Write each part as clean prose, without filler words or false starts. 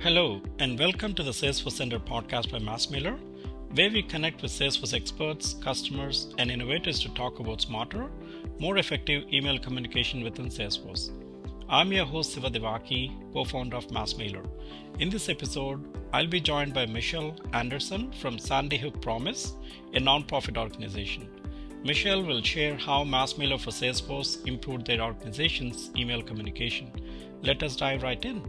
Hello, and welcome to the Salesforce Center podcast by MassMailer, where we connect with Salesforce experts, customers, and innovators to talk about smarter, more effective email communication within Salesforce. I'm your host, 𝗥𝗲𝗧𝗦𝗍𝗂, co-founder of MassMailer. In this episode, I'll be joined by Michelle Anderson from Sandy Hook Promise, a nonprofit organization. Michelle will share how MassMailer for Salesforce improved their organization's email communication. Let us dive right in.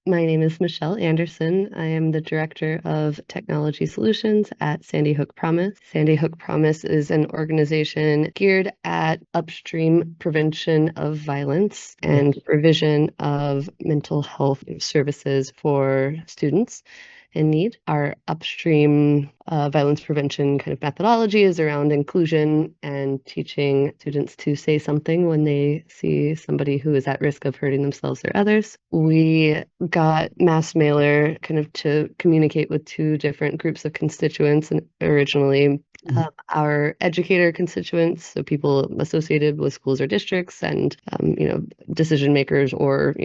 My name is Michelle Anderson. I am the Director of Technology Solutions at Sandy Hook Promise. Sandy Hook Promise is an organization geared at upstream prevention of violence and provision of mental health services for students in need. Our upstream violence prevention kind of methodology is around inclusion and teaching students to say something when they see somebody who is at risk of hurting themselves or others. We got MassMailer kind of to communicate with two different groups of constituents, and originally our educator constituents, so people associated with schools or districts, and decision makers or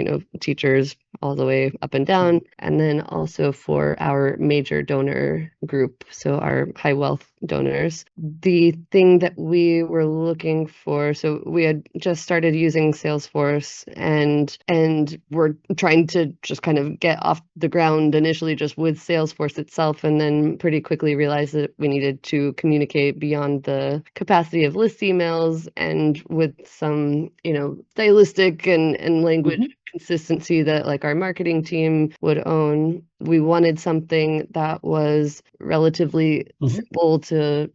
teachers all the way up and down, and then also for our major donor group, so our high wealth donors. The thing that we were looking for, so we had just started using Salesforce and we're trying to just kind of get off the ground initially just with Salesforce itself, and then pretty quickly realized that we needed to communicate beyond the capacity of list emails and with some stylistic and language consistency that like our marketing team would own. We wanted something that was relatively simple to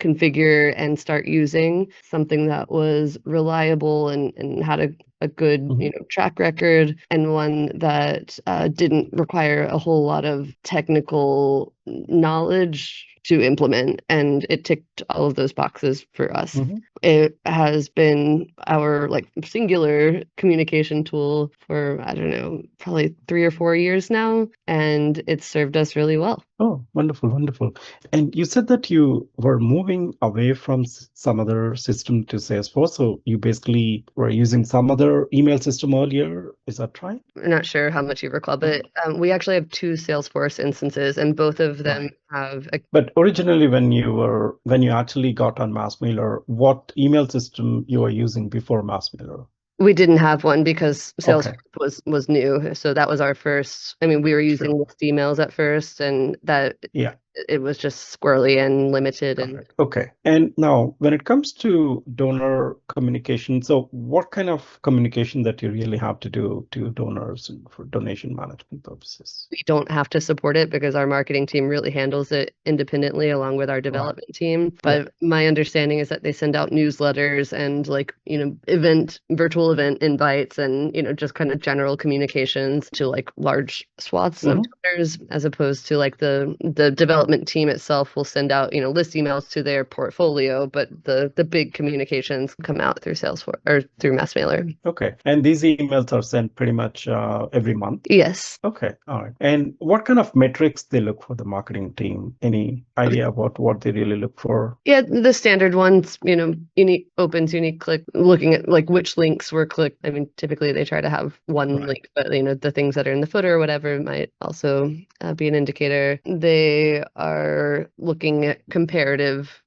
configure and start using, something that was reliable and had a good track record, and one that didn't require a whole lot of technical knowledge to implement, and it ticked all of those boxes for us. It has been our singular communication tool for, I don't know, probably 3 or 4 years now, and it's served us really well. Oh, wonderful, wonderful. And you said that you were moving away from some other system to Salesforce. So you basically were using some other email system earlier. Is that right? I'm not sure how much you recall, but we actually have 2 Salesforce instances, and both of them have But originally, when you actually got on MassMailer, what email system you were using before MassMailer? We didn't have one because Salesforce was new. So that was our first. I mean, we were using list emails at first, and that it was just squirrely and limited. Okay. And now when it comes to donor communication, so what kind of communication that you really have to do to donors and for donation management purposes? We don't have to support it because our marketing team really handles it independently along with our development team. But my understanding is that they send out newsletters and virtual event invites and, just kind of general communications to large swaths of donors, as opposed to the development team itself will send out, list emails to their portfolio, but the big communications come out through Salesforce or through MassMailer. Okay. And these emails are sent pretty much every month? Yes. Okay. All right. And what kind of metrics they look for, the marketing team? Any idea about what they really look for? Yeah, the standard ones, unique opens, unique click, looking at which links were clicked. I mean, typically they try to have one link, but the things that are in the footer or whatever might also be an indicator. They are looking at comparative,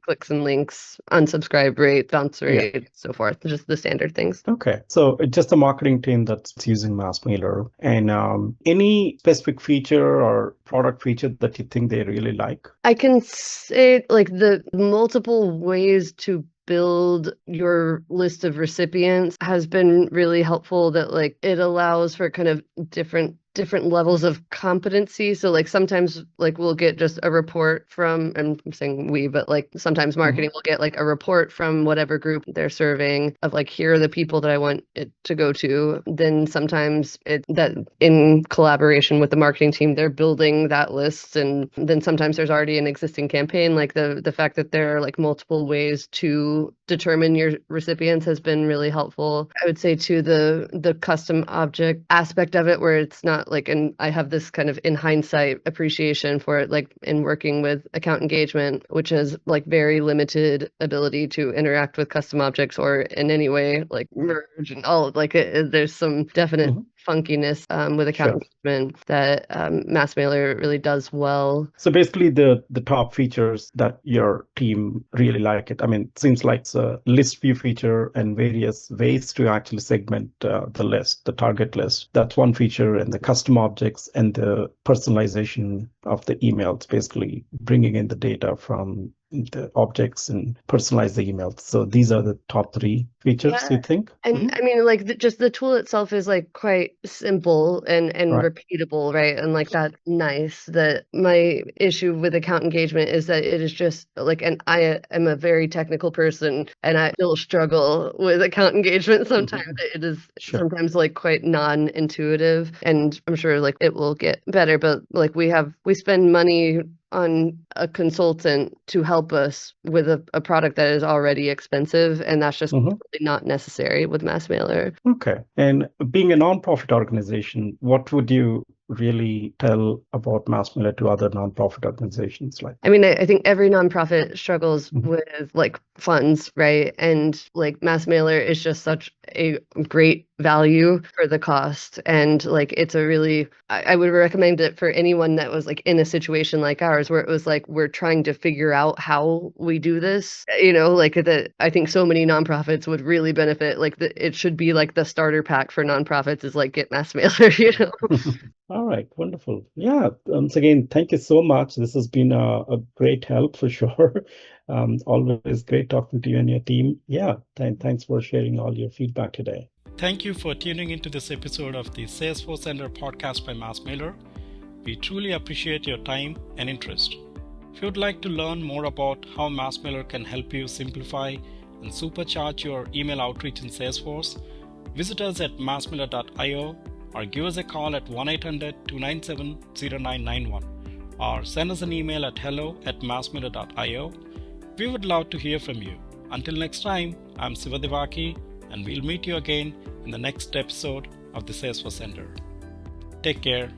clicks and links, unsubscribe rate, bounce rate, so forth, just the standard things. Okay. So it's just a marketing team that's using MassMailer. And any specific feature or product feature that you think they really like? I can say the multiple ways to build your list of recipients has been really helpful, that it allows for kind of different levels of competency. So sometimes we'll get just a report from, I'm saying we, but sometimes marketing will get a report from whatever group they're serving of here are the people that I want it to go to. Then sometimes that in collaboration with the marketing team, they're building that list. And then sometimes there's already an existing campaign. The fact that there are multiple ways to determine your recipients has been really helpful. I would say too, the custom object aspect of it, where it's not and I have this kind of in hindsight appreciation for it, in working with account engagement, which has very limited ability to interact with custom objects or in any way merge and all there's some definite funkiness with account engagement that MassMailer really does well. So basically the top features that your team really like it. I mean, it seems like it's a list view feature and various ways to actually segment the list, the target list. That's one feature, and the custom objects and the personalization of the emails, basically bringing in the data from the objects and personalize the emails. So these are the top 3 features, you think? And I mean, like just the tool itself is like quite simple and Right. repeatable, right? And like that's nice. That my issue with account engagement is that it is just like, and I am a very technical person, and I still struggle with account engagement sometimes. It is sometimes like quite non-intuitive, and I'm sure like it will get better. But like we spend money on a consultant to help us with a product that is already expensive, and that's just really not necessary with MassMailer. Okay. And being a nonprofit organization, what would you really tell about MassMailer to other nonprofit organizations? Like, I mean, I think every nonprofit struggles with like funds, right? And like MassMailer is just such a great value for the cost. And like it's a really, I would recommend it for anyone that was like in a situation like ours, where it was like we're trying to figure out how we do this. You know, like that I think so many nonprofits would really benefit. Like it should be like the starter pack for nonprofits is like get MassMailer, you know. All right, wonderful. Yeah, once again, thank you so much. This has been a great help for sure. Always great talking to you and your team. Yeah, thanks for sharing all your feedback today. Thank you for tuning into this episode of the Salesforce Center podcast by MassMailer. We truly appreciate your time and interest. If you'd like to learn more about how MassMailer can help you simplify and supercharge your email outreach in Salesforce, visit us at massmailer.io or give us a call at 1-800-297-0991 or send us an email at hello@massmailer.io. We would love to hear from you. Until next time, I'm 𝗟𝗲𝗍𝗂𝗧, and we'll meet you again in the next episode of the Salesforce Center. Take care.